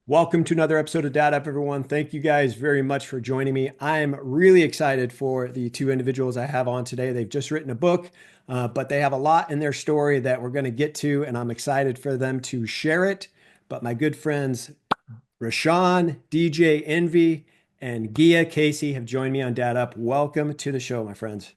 Welcome to another episode of Dad Up, everyone. Thank you guys very much for joining me. I'm really excited for the two individuals I have on today. They've just written a book, but they have a lot in their story that we're going to get to, and I'm excited for them to share it. But my good friends, RaaShaun, DJ Envy, and Gia Casey have joined me on Dad Up. Welcome to the show, my friends.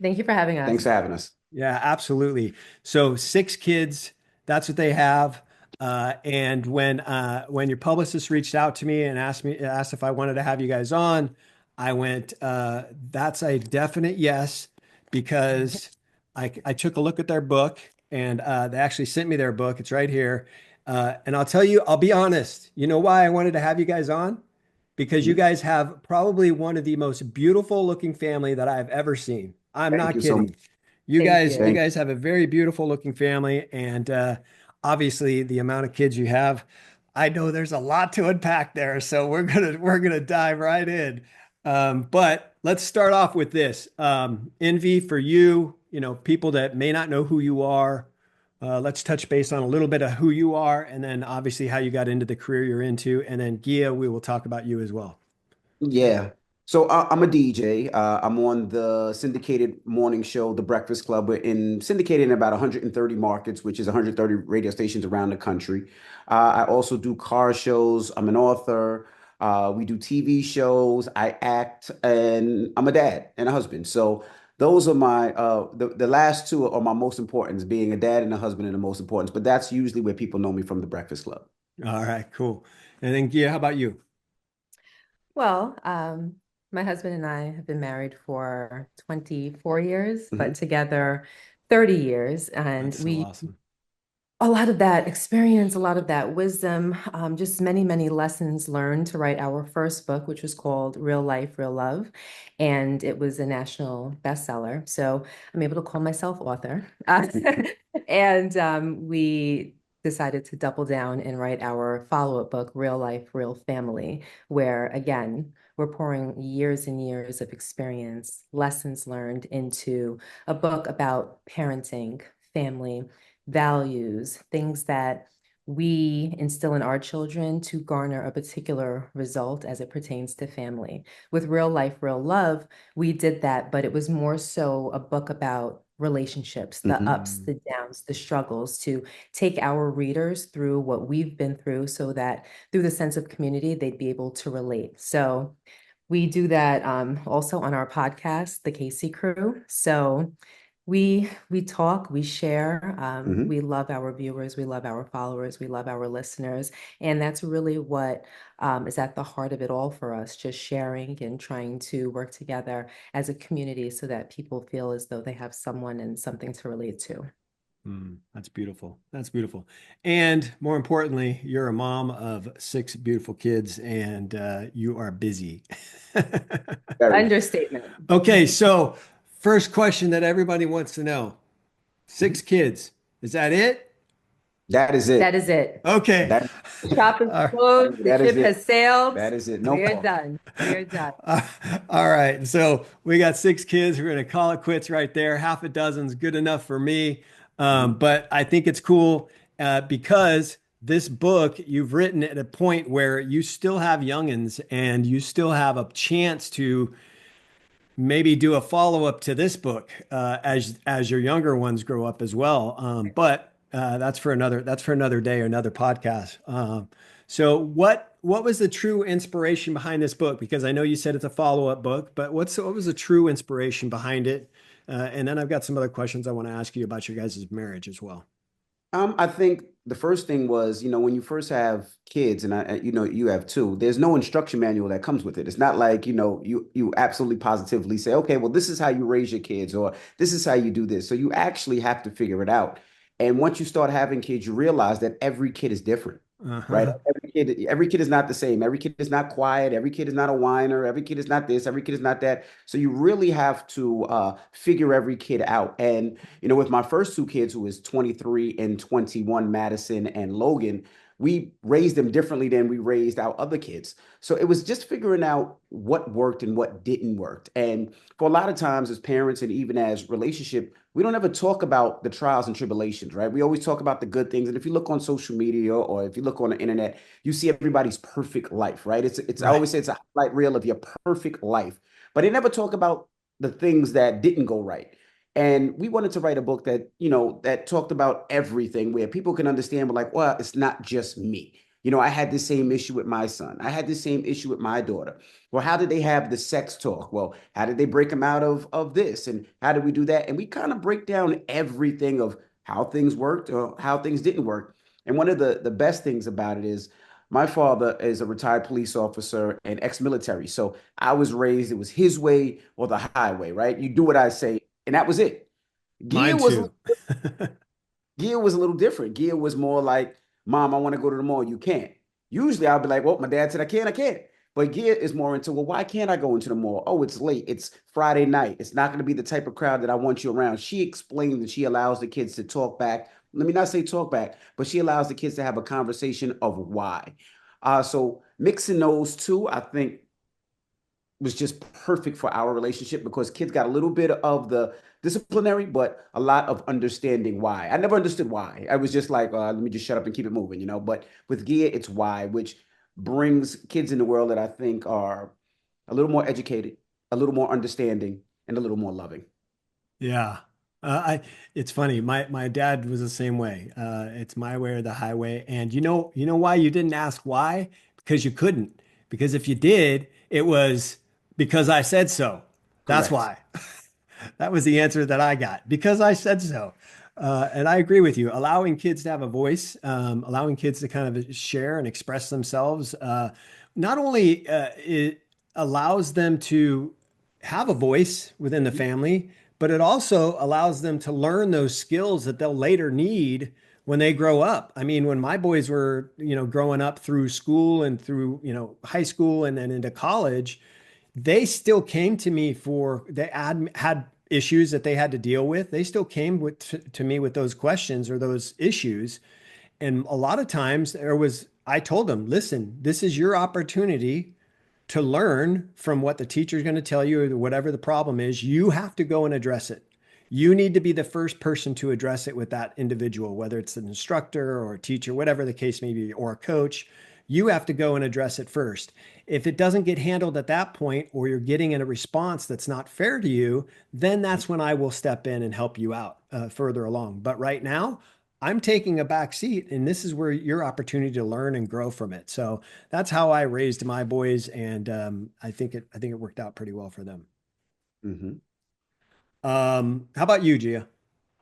Thank you for having Thanks us. for having us. Yeah, absolutely. So six kids, that's what they have. And when your publicist reached out to me and asked if I wanted to have you guys on, I went, that's a definite yes, because I took a look at their book and they actually sent me their book. It's right here. And I'll tell you, I'll be honest. You know why I wanted to have you guys on? Because you Mhm. guys have probably one of the most beautiful looking family that I've ever seen. I'm Thank not you so much. kidding. You Thank guys, you you. Thank guys have a very beautiful looking family, and obviously the amount of kids you have, I know there's a lot to unpack there. So we're gonna dive right in. But let's start off with this. Envy for you, people that may not know who you are. Let's touch base on a little bit of who you are, and then obviously how you got into the career you're into, and then Gia, we will talk about you as well. Yeah. So I'm a DJ. I'm on the syndicated morning show, The Breakfast Club. We're syndicated in about 130 markets, which is 130 radio stations around the country. I also do car shows. I'm an author. We do TV shows. I act, and I'm a dad and a husband. So those are the last two are my most importance, being a dad and a husband are the most importance. But that's usually where people know me from, The Breakfast Club. All right, cool. And then Gia, how about you? Well, my husband and I have been married for 24 years, but Mhm. together 30 years. And That's so we, awesome. a lot of that experience, a lot of that wisdom, just many, many lessons learned to write our first book, which was called Real Life, Real Love. And it was a national bestseller. So I'm able to call myself author. And we decided to double down and write our follow-up book, Real Life, Real Family, where again, we're pouring years and years of experience, lessons learned into a book about parenting, family, values, things that we instill in our children to garner a particular result as it pertains to family. With Real Life, Real Love, we did that, but it was more so a book about relationships, the Mhm. ups, the downs, the struggles, to take our readers through what we've been through so that through the sense of community, they'd be able to relate. So we do that also on our podcast, The Casey Crew. So we talk, we share. Mhm. We love our viewers, we love our followers, we love our listeners, and that's really what is at the heart of it all for us. Just sharing and trying to work together as a community so that people feel as though they have someone and something to relate to. That's beautiful. That's beautiful. And more importantly, you're a mom of six beautiful kids and you are busy. Very. Understatement. Okay, so first question that everybody wants to know. Mhm. Six kids. Is that it? That is That it. is it. Okay. That Shop is All closed. The that is ship it. has sailed. That is it. No We're pause. done. We're done. Uh, all right. So we got six kids. We're going to call it quits right there. Half a dozen's good enough for me. Mhm. But I think it's cool because this book you've written at a point where you still have youngins and you still have a chance to maybe do a follow-up to this book as your younger ones grow up as well. But that's for another day or another podcast. So what was the true inspiration behind this book? Because I know you said it's a follow-up book, but what was the true inspiration behind it? And then I've got some other questions I want to ask you about your guys' marriage as well. I think the first thing was, when you first have kids, and you have two, there's no instruction manual that comes with it. It's not like, you absolutely positively say, okay, well, this is how you raise your kids, or this is how you do this. So you actually have to figure it out. And once you start having kids, you realize that every kid is different, right? Uh-huh. Every kid is not the same. Every kid is not quiet. Every kid is not a whiner. Every kid is not this. Every kid is not that. So you really have to figure every kid out. And with my first two kids, who is 23 and 21, Madison and Logan, we raised them differently than we raised our other kids. So it was just figuring out what worked and what didn't work. And for a lot of times as parents and even as relationship, we don't ever talk about the trials and tribulations, right? We always talk about the good things. And if you look on social media or if you look on the internet, you see everybody's perfect life, right? It's I Right. always say it's a highlight reel of your perfect life. But they never talk about the things that didn't go right. And we wanted to write a book that, that talked about everything where people can understand, but like, well, it's not just me. I had the same issue with my son. I had the same issue with my daughter. Well, how did they have the sex talk? Well, how did they break them out of this? And how did we do that? And we kind of break down everything of how things worked or how things didn't work. And one of the best things about it is my father is a retired police officer and ex-military. So I was raised, it was his way or the highway, right? You do what I say, and that was it. Gia Mine was too. Gia was a little different. Gia was more like, Mom, I want to go to the mall. You can't. Usually I'll be like, well, my dad said I can't. But Gia is more into, well, why can't I go into the mall? Oh, it's late. It's Friday night. It's not going to be the type of crowd that I want you around. She explained that she allows the kids to talk back. Let me not say talk back, but she allows the kids to have a conversation of why. So mixing those two, I think was just perfect for our relationship because kids got a little bit of the disciplinary, but a lot of understanding why. I never understood why. I was just like, let me just shut up and keep it moving. But with Gia, it's why, which brings kids in the world that I think are a little more educated, a little more understanding, and a little more loving. Yeah. It's funny. My dad was the same way. It's my way or the highway. And you know why you didn't ask why? Because you couldn't. Because if you did, it was because I said so. That's Correct. why. That was the answer that I got because I said so. And I agree with you. Allowing kids to have a voice, allowing kids to kind of share and express themselves, not only it allows them to have a voice within the family, but it also allows them to learn those skills that they'll later need when they grow up. I mean, when my boys were, growing up through school and through, high school and then into college, they still came to me for they had issues that they had to deal with. They still came to me with those questions or those issues. And a lot of times I told them, listen, this is your opportunity to learn from what the teacher's going to tell you or whatever the problem is. You have to go and address it. You need to be the first person to address it with that individual, whether it's an instructor or a teacher, whatever the case may be, or a coach. You have to go and address it first. If it doesn't get handled at that point, or you're getting a response that's not fair to you, then that's when I will step in and help you out further along. But right now, I'm taking a back seat, and this is where your opportunity to learn and grow from it. So that's how I raised my boys, and I think it worked out pretty well for them. Hmm. How about you, Gia?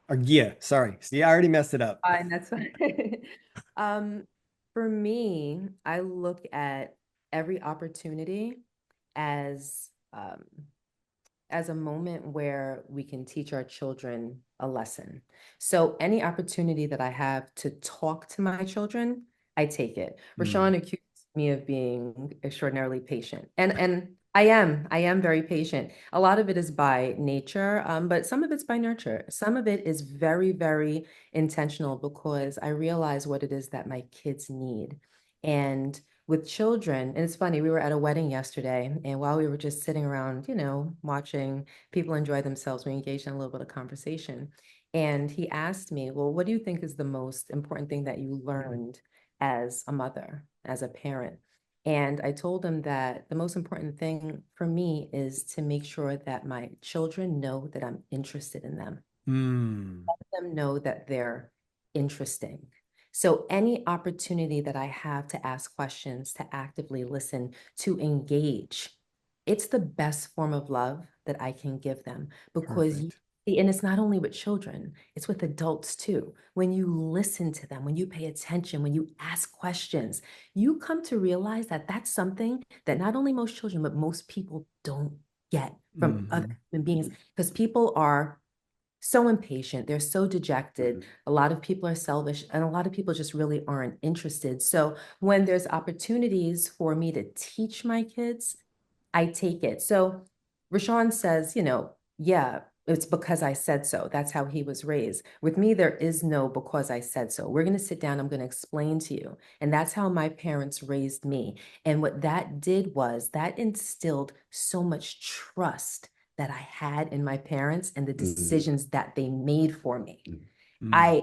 Or Gia? Sorry, see, I already messed it up. Fine, that's fine. Um, for me, I look at every opportunity as as a moment where we can teach our children a lesson. So any opportunity that I have to talk to my children, I take it. Mm, RaaShaun accused me of being extraordinarily patient. And I am very patient. A lot of it is by nature, but some of it's by nurture. Some of it is very, very intentional because I realize what it is that my kids need. And with children, and it's funny, we were at a wedding yesterday, and while we were just sitting around, watching people enjoy themselves, we engaged in a little bit of conversation. And he asked me, well, what do you think is the most important thing that you learned as a mother, as a parent? And I told him that the most important thing for me is to make sure that my children know that I'm interested in them, mm, them know that they're interesting. So any opportunity that I have to ask questions, to actively listen, to engage, it's the best form of love that I can give them because perfect. and it's not only with children, it's with adults too. When you listen to them, when you pay attention, when you ask questions, you come to realize that that's something that not only most children, but most people don't get from other Hmm. human beings because people are so impatient. They're so dejected. Hmm. A lot of people are selfish, and a lot of people just really aren't interested. So when there's opportunities for me to teach my kids, I take it. So RaaShaun says, yeah, it's because I said so. That's how he was raised. With me, there is no because I said so. We're going to sit down. I'm going to explain to you. And that's how my parents raised me. And what that did was that instilled so much trust that I had in my parents and the Mm, decisions that they made for me. mm, Mm, I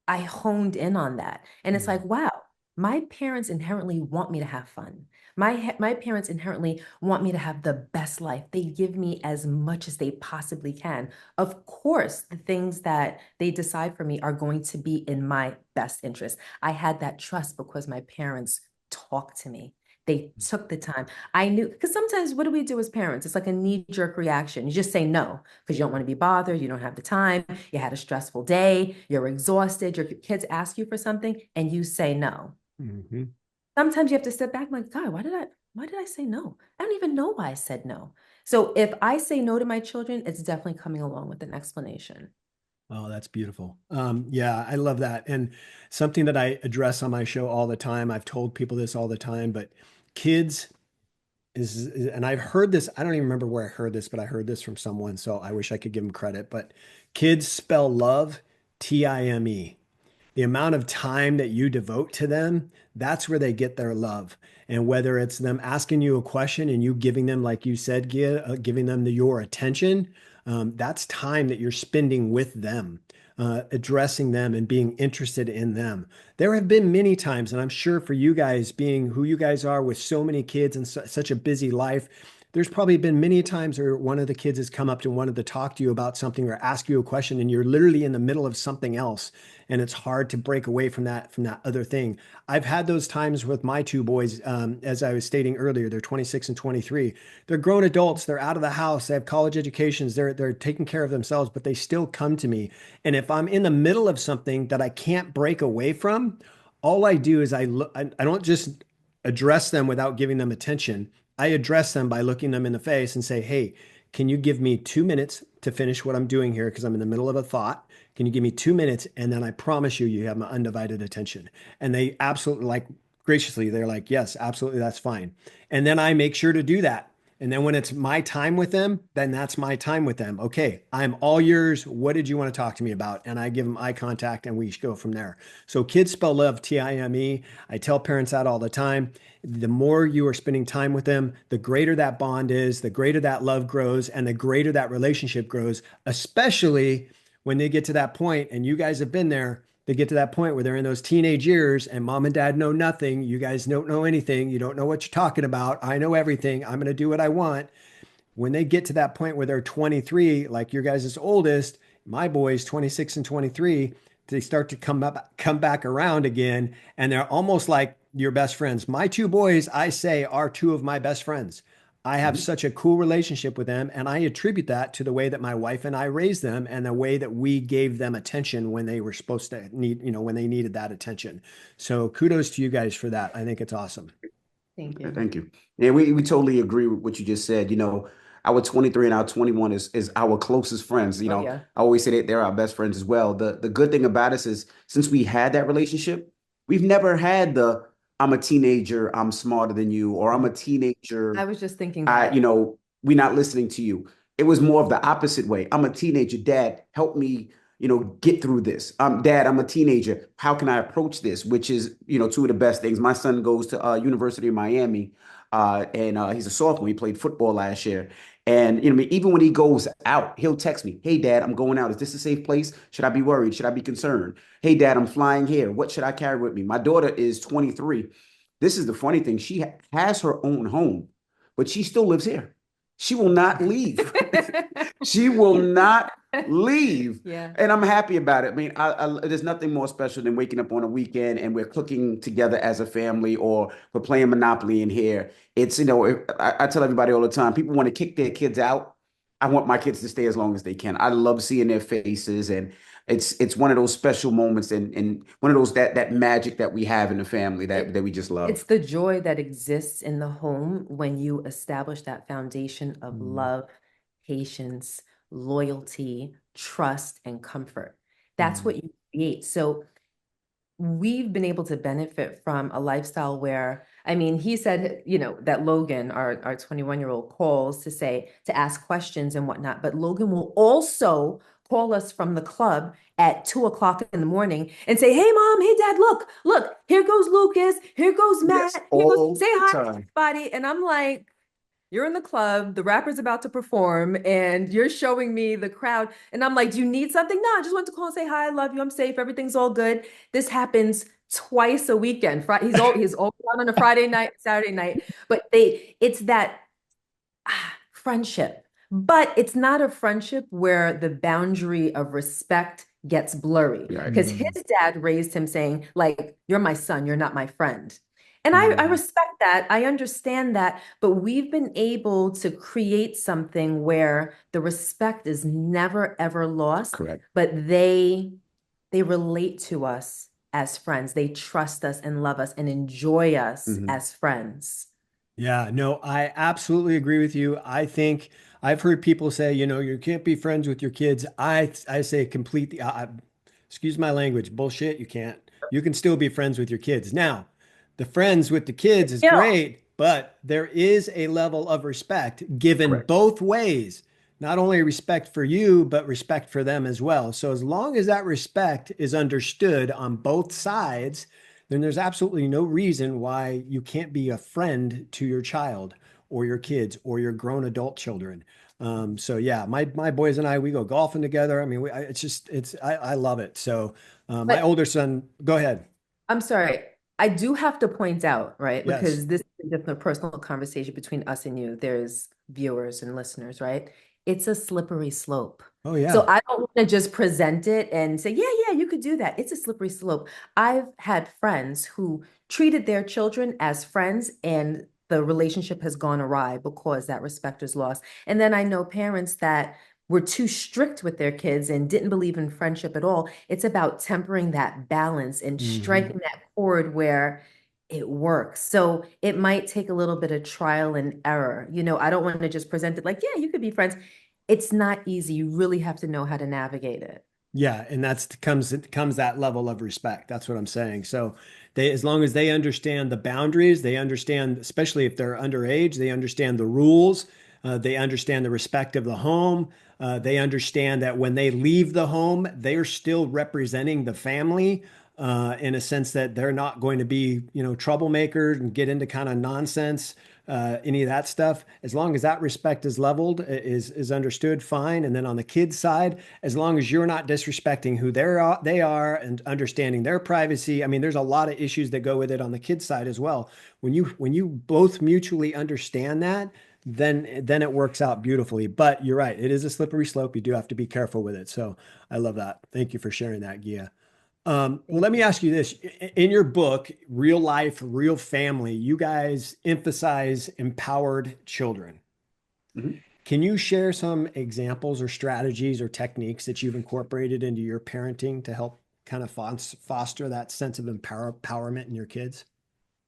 I honed in on that. And it's mm, like, wow, my parents inherently want me to have fun. My parents inherently want me to have the best life. They give me as much as they possibly can. Of course, the things that they decide for me are going to be in my best interest. I had that trust because my parents talked to me. They took the time. I knew, because sometimes what do we do as parents? It's like a knee-jerk reaction. You just say no because you don't want to be bothered. You don't have the time. You had a stressful day. You're exhausted. Your kids ask you for something and you say no. mhm. Sometimes you have to step back and like, God, why did I say no? I don't even know why I said no. So if I say no to my children, it's definitely coming along with an explanation. Oh, that's beautiful. Yeah, I love that. And something that I address on my show all the time, I've told people this all the time, but kids and I've heard this, I don't even remember where I heard this, but I heard this from someone, so I wish I could give them credit, but kids spell love Time. The amount of time that you devote to them, that's where they get their love. And whether it's them asking you a question and you giving them, like you said, Gia, giving them your attention, that's time that you're spending with them, addressing them and being interested in them. There have been many times, and I'm sure for you guys being who you guys are with so many kids and such a busy life, there's probably been many times where one of the kids has come up and wanted to talk to you about something or ask you a question, and you're literally in the middle of something else and it's hard to break away from that other thing. I've had those times with my two boys, as I was stating earlier. They're 26 and 23. They're grown adults. They're out of the house. They have college educations. They're taking care of themselves, but they still come to me. And if I'm in the middle of something that I can't break away from, all I do is I look. I don't just address them without giving them attention. I address them by looking them in the face and say, "Hey, can you give me 2 minutes to finish what I'm doing here? Because I'm in the middle of a thought. Can you give me 2 minutes? And then I promise you, you have my undivided attention." And they absolutely, like, graciously, they're like, "Yes, absolutely, that's fine." And then I make sure to do that. And then when it's my time with them, then that's my time with them. Okay, I'm all yours. What did you want to talk to me about? And I give them eye contact and we go from there. So kids spell love Time. I tell parents that all the time. The more you are spending time with them, the greater that bond is, the greater that love grows, and the greater that relationship grows, especially when they get to that point, and you guys have been there, they get to that point where they're in those teenage years and mom and dad know nothing. You guys don't know anything. You don't know what you're talking about. I know everything. I'm going to do what I want. When they get to that point where they're 23, like your guys' oldest, my boys, 26 and 23, they start to come back around again, and they're almost like your best friends. My two boys, I say, are two of my best friends. I have mhm. such a cool relationship with them, and I attribute that to the way that my wife and I raised them and the way that we gave them attention when they were supposed to need, when they needed that attention. So kudos to you guys for that. I think it's awesome. Thank you. Thank you. Yeah, we totally agree with what you just said. Our 23 and our 21 is our closest friends. Oh yeah. I always say that they're our best friends as well. The good thing about us is since we had that relationship, we've never had the I'm a teenager, I'm smarter than you, or I'm a I teenager, was just thinking I, that. you know, we're not listening to you. It was more of the opposite way. I'm a teenager, dad, help me, get through this. Dad, I'm a teenager. How can I approach this? Which is, two of the best things. My son goes to University of Miami, and he's a sophomore. He played football last year. And even when he goes out, he'll text me, "Hey, Dad, I'm going out. Is this a safe place? Should I be worried? Should I be concerned? Hey, Dad, I'm flying here. What should I carry with me?" My daughter is 23. This is the funny thing. She has her own home, but she still lives here. She will not leave. She will not leave. Yeah. And I'm happy about it. I mean, there's nothing more special than waking up on a weekend and we're cooking together as a family or we're playing Monopoly in here. It's, I tell everybody all the time, people want to kick their kids out. I want my kids to stay as long as they can. I love seeing their faces, and it's one of those special moments, and one of those that magic that we have in the family that It we just it's love. the joy that exists in the home when you establish that foundation of Mm, love, patience, loyalty, trust, and comfort. That's mm, what you create. So we've been able to benefit from a lifestyle where, I mean, he said, you know, that Logan, our 21-year-old, calls to ask questions and whatnot, but Logan will also call us from the club at 2 o'clock in the morning and say, hey, mom, hey, dad, look, here goes Lucas, here goes Matt, Yes, here goes, all say the hi, time. everybody. And I'm like, you're in the club, the rapper's about to perform, and you're showing me the crowd. And I'm like, do you need something? No, I just want to call and say hi, I love you, I'm safe, everything's all good. This happens twice a weekend. He's always out on a Friday night, Saturday night. But it's that friendship. But it's not a friendship where the boundary of respect gets blurry. Right. Because his dad raised him saying, like, you're my son, you're not my friend. And I respect that. I understand that. But we've been able to create something where the respect is never, ever lost. Correct. But they relate to us as friends. They trust us and love us and enjoy us as friends. Yeah, no, I absolutely agree with you. I think I've heard people say, you know, you can't be friends with your kids. I say completely, excuse my language, bullshit. You can't. You can still be friends with your kids. Now, the friends with the kids is Yeah. great, but there is a level of respect given Correct. both ways. Not only respect for you, but respect for them as well. So as long as that respect is understood on both sides, then there's absolutely no reason why you can't be a friend to your child or your kids or your grown adult children. So yeah, my boys and I, we go golfing together. I mean, I love it. So my But older son, go ahead. I'm sorry. I do have to point out, right? Yes. Because this is just a personal conversation between us and you. There's viewers and listeners, right? It's a slippery slope. Oh So yeah. I don't want to just present it and say, yeah, yeah, you could do that. It's a slippery slope. I've had friends who treated their children as friends and the relationship has gone awry because that respect is lost. And then I know parents that were too strict with their kids and didn't believe in friendship at all. It's about tempering that balance and Mhm. striking that chord where it works. So it might take a little bit of trial and error. You know, I don't want to just present it like, yeah, you could be friends. It's not easy. You really have to know how to navigate it. Yeah, and it comes that level of respect. That's what I'm saying. So they, as long as they understand the boundaries, they understand, especially if they're underage, they understand the rules, they understand the respect of the home. They understand that when they leave the home, they are still representing the family in a sense that they're not going to be, you know, troublemakers and get into kind of nonsense, any of that stuff. As long as that respect is leveled, is understood, fine. And then on the kids' side, as long as you're not disrespecting who they are and understanding their privacy. I mean, there's a lot of issues that go with it on the kids' side as well. When you both mutually understand that, then it works out beautifully. But you're right, it is a slippery slope. You do have to be careful with it. So I love that. Thank you for sharing that, Gia. Well, Thank let me you. ask you this. In your book, Real Life, Real Family, you guys emphasize empowered children. Mhm. Can you share some examples or strategies or techniques that you've incorporated into your parenting to help kind of foster that sense of empowerment in your kids?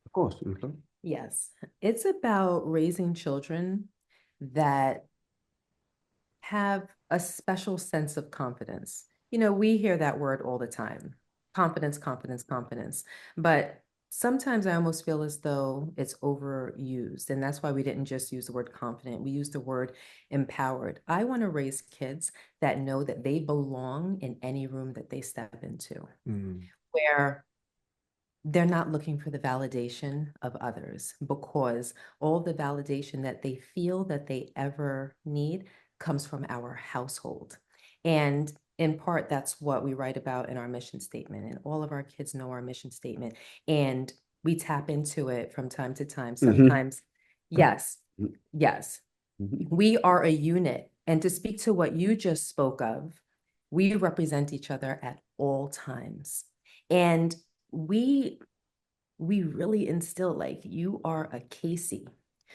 Of course. Okay. Yes, it's about raising children that have a special sense of confidence. You know, we hear that word all the time, confidence, confidence, confidence. But sometimes I almost feel as though it's overused. And that's why we didn't just use the word confident, we used the word empowered. I want to raise kids that know that they belong in any room that they step into, Mm, where they're not looking for the validation of others because all the validation that they feel that they ever need comes from our household. And in part, that's what we write about in our mission statement. And all of our kids know our mission statement. And we tap into it from time to time. Mhm. Sometimes, yes, yes, Mhm. we are a unit. And to speak to what you just spoke of, we represent each other at all times. And we we really instill like you are a Casey.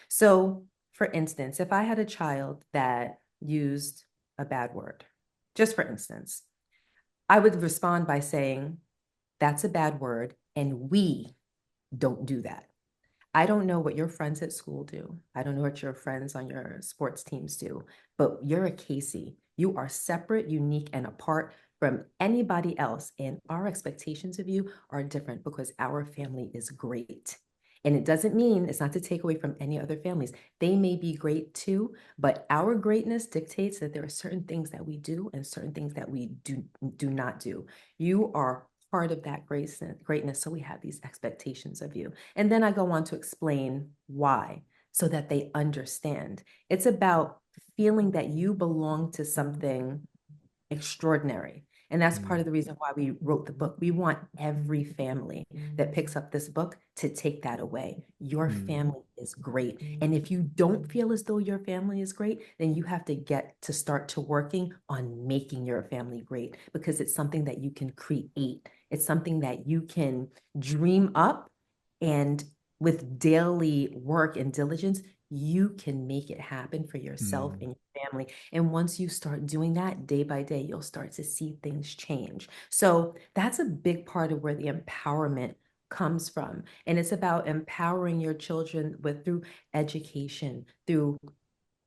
So, for instance, if I had a child that used a bad word, just for instance, I would respond by saying, that's a bad word, and we don't do that. I don't know what your friends at school do. I don't know what your friends on your sports teams do, but you're a Casey. You are separate, unique, and apart from anybody else. And our expectations of you are different because our family is great. And it doesn't mean, it's not to take away from any other families. They may be great too, but our greatness dictates that there are certain things that we do and certain things that we do not do. You are part of that greatness. So we have these expectations of you. And then I go on to explain why, so that they understand. It's about feeling that you belong to something extraordinary. And that's part of the reason why we wrote the book. We want every family that picks up this book to take that away. Your family is great. And if you don't feel as though your family is great, then you have to get to start to working on making your family great, because it's something that you can create. It's something that you can dream up, and with daily work and diligence, you can make it happen for yourself and your family. And once you start doing that day by day, you'll start to see things change. So that's a big part of where the empowerment comes from. And it's about empowering your children through education, through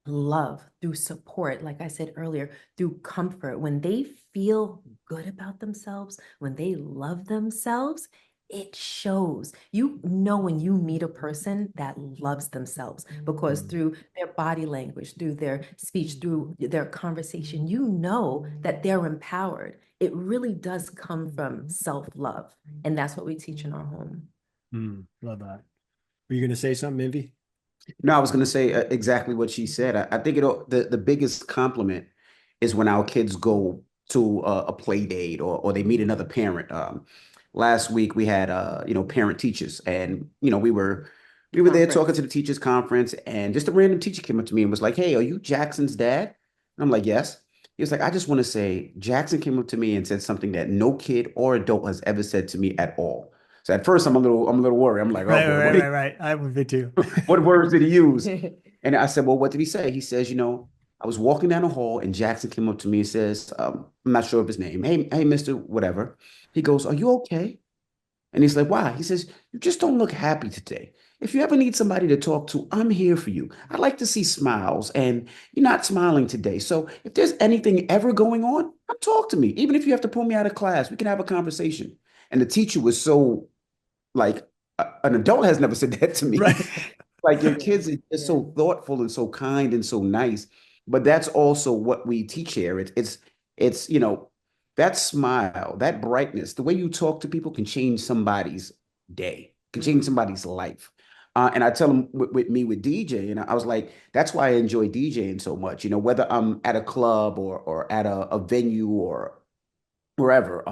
love, through support, like I said earlier, through comfort. When they feel good about themselves, when they love themselves, it shows. You know when you meet a person that loves themselves, because through their body language, through their speech, through their conversation, you know that they're empowered. It really does come from self-love. And that's what we teach in our home. Love that. Were you going to say something, Envy? No, I was going to say exactly what she said. I think the biggest compliment is when our kids go to a play date, or they meet another parent. Last week we had parent teachers, and we were there talking to the teachers conference, and just a random teacher came up to me and was like, "Hey, are you Jackson's dad?" And I'm like, "Yes." He was like, "I just want to say Jackson came up to me and said something that no kid or adult has ever said to me at all." So at first I'm a little worried. I'm like, "Oh boy, Right. I would be too. what words did he use?" And I said, "Well, what did he say?" He says, "I was walking down the hall and Jackson came up to me and says, I'm not sure of his name. Hey, Mr. Whatever." He goes, "Are you okay?" And he's like, "Why?" He says, "You just don't look happy today. If you ever need somebody to talk to, I'm here for you. I like to see smiles, and you're not smiling today. So if there's anything ever going on, come talk to me. Even if you have to pull me out of class, we can have a conversation." And the teacher was so like, an adult has never said that to me. Right. Like, your kids are just so thoughtful and so kind and so nice. But that's also what we teach here. It's that smile, that brightness, the way you talk to people can change somebody's day, can change somebody's life. And I tell them with DJ, and I was like, that's why I enjoy DJing so much. Whether I'm at a club, or at a venue, or wherever,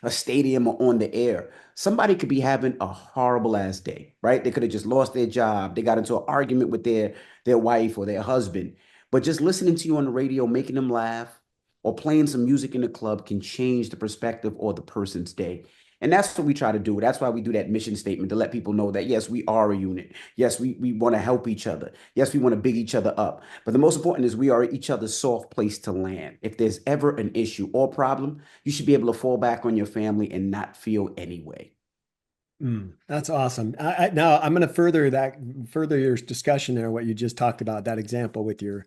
a stadium, or on the air, somebody could be having a horrible ass day, right? They could have just lost their job. They got into an argument with their wife or their husband. But just listening to you on the radio, making them laugh, or playing some music in the club can change the perspective or the person's day. And that's what we try to do. That's why we do that mission statement, to let people know that, yes, we are a unit. Yes, we want to help each other. Yes, we want to big each other up. But the most important is we are each other's soft place to land. If there's ever an issue or problem, you should be able to fall back on your family and not feel any way. That's awesome. Now I'm going to further your discussion there, what you just talked about, that example with your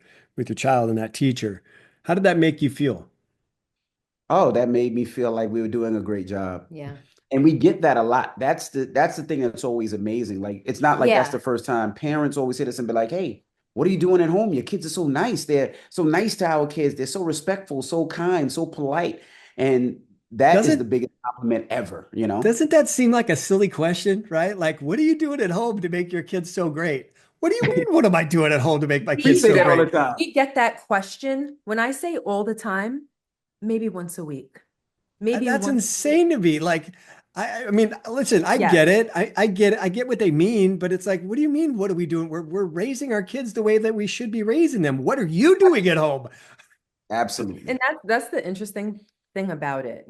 child and that teacher. How did that make you feel? Oh, that made me feel like we were doing a great job. Yeah. And we get that a lot. That's the thing that's always amazing. Like, it's not like that's Yeah. the first time. Parents always hit us and be like, "Hey, what are you doing at home? Your kids are so nice. They're so nice to our kids. They're so respectful, so kind, so polite." And that is the Doesn't biggest compliment ever. doesn't that seem like a silly question, right? Like, what are you doing at home to make your kids so great? What do you mean, what am I doing at home to make my We kids We say so that all the great? time. we get that question. When I say all the time, maybe once a week. Maybe That's once a week. insane to me. Like, I mean, listen, I Yes. get it. I get it. I get what they mean, but it's like, what do you mean? What are we doing? We're raising our kids the way that we should be raising them. What are you doing at home? And Absolutely. that's the interesting thing about it.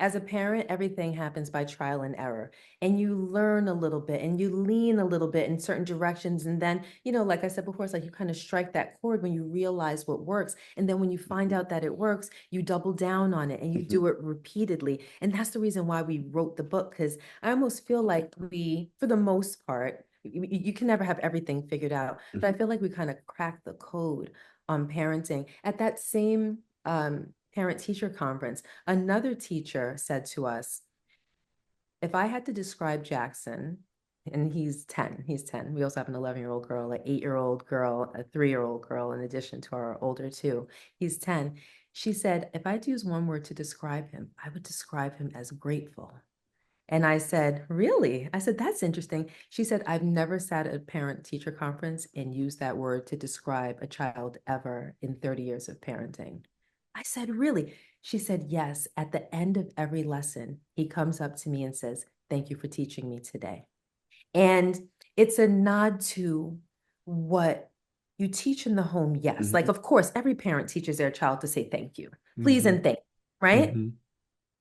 As a parent, everything happens by trial and error. And you learn a little bit and you lean a little bit in certain directions. And then, like I said before, it's like you kind of strike that chord when you realize what works. And then when you find out that it works, you double down on it and you do it repeatedly. And that's the reason why we wrote the book, because I almost feel like we, for the most part, you can never have everything figured out, but I feel like we kind of cracked the code on parenting. At that same parent-teacher conference, another teacher said to us, if I had to describe Jackson, and he's 10. We also have an 11-year-old girl, an 8-year-old girl, a 3-year-old girl, in addition to our older two. He's 10. She said, if I had to use one word to describe him, I would describe him as grateful. And I said, really? I said, that's interesting. She said, I've never sat at a parent-teacher conference and used that word to describe a child ever in 30 years of parenting. I said, really? She said, yes. At the end of every lesson, he comes up to me and says, thank you for teaching me today. And it's a nod to what you teach in the home. Yes. Like, of course, every parent teaches their child to say thank you, please, and thank you, right?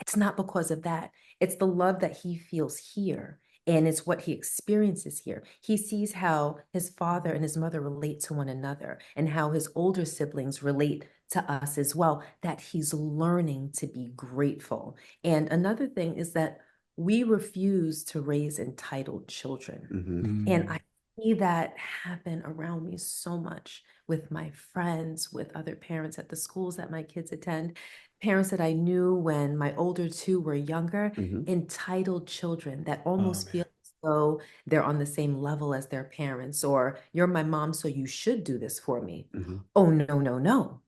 It's not because of that. It's the love that he feels here. And it's what he experiences here. He sees how his father and his mother relate to one another and how his older siblings relate to us as well, that he's learning to be grateful. And another thing is that we refuse to raise entitled children. And I see that happen around me so much with my friends, with other parents at the schools that my kids attend, parents that I knew when my older two were younger, entitled children that almost feel as though they're on the same level as their parents, or you're my mom, so you should do this for me. Oh, no, no, no.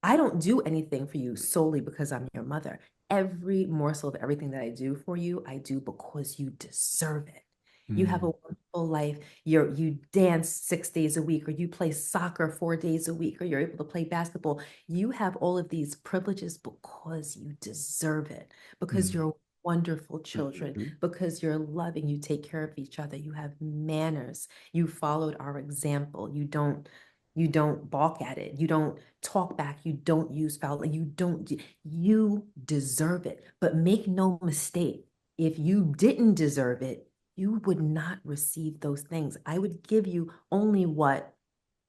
I don't do anything for you solely because I'm your mother. Every morsel of everything that I do for you, I do because you deserve it. You have a wonderful life. You dance 6 days a week, or you play soccer 4 days a week, or you're able to play basketball. You have all of these privileges because you deserve it, because you're wonderful children, because you're loving, you take care of each other, you have manners, you followed our example, you don't balk at it, you don't talk back, you don't use foul, you deserve it. But make no mistake, if you didn't deserve it, you would not receive those things. I would give you only what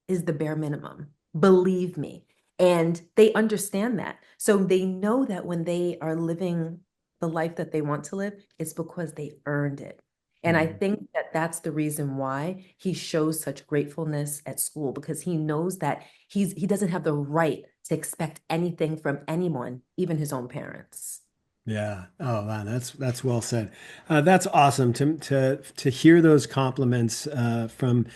is the bare minimum. Believe me. And they understand that. So they know that when they are living the life that they want to live, it's because they earned it. And I think that that's the reason why he shows such gratefulness at school, because he knows that he doesn't have the right to expect anything from anyone, even his own parents. Yeah. Oh, wow. That's well said. That's awesome to hear those compliments from,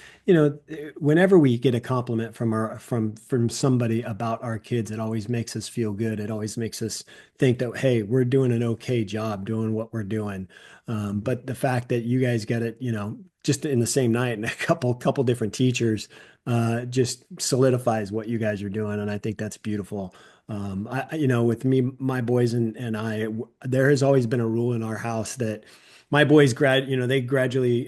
whenever we get a compliment from somebody about our kids, it always makes us feel good. It always makes us think that, hey, we're doing an okay job doing what we're doing. But the fact that you guys get it, just in the same night and a couple different teachers, just solidifies what you guys are doing, and I think that's beautiful. With me, my boys and I, there has always been a rule in our house that my boys they gradually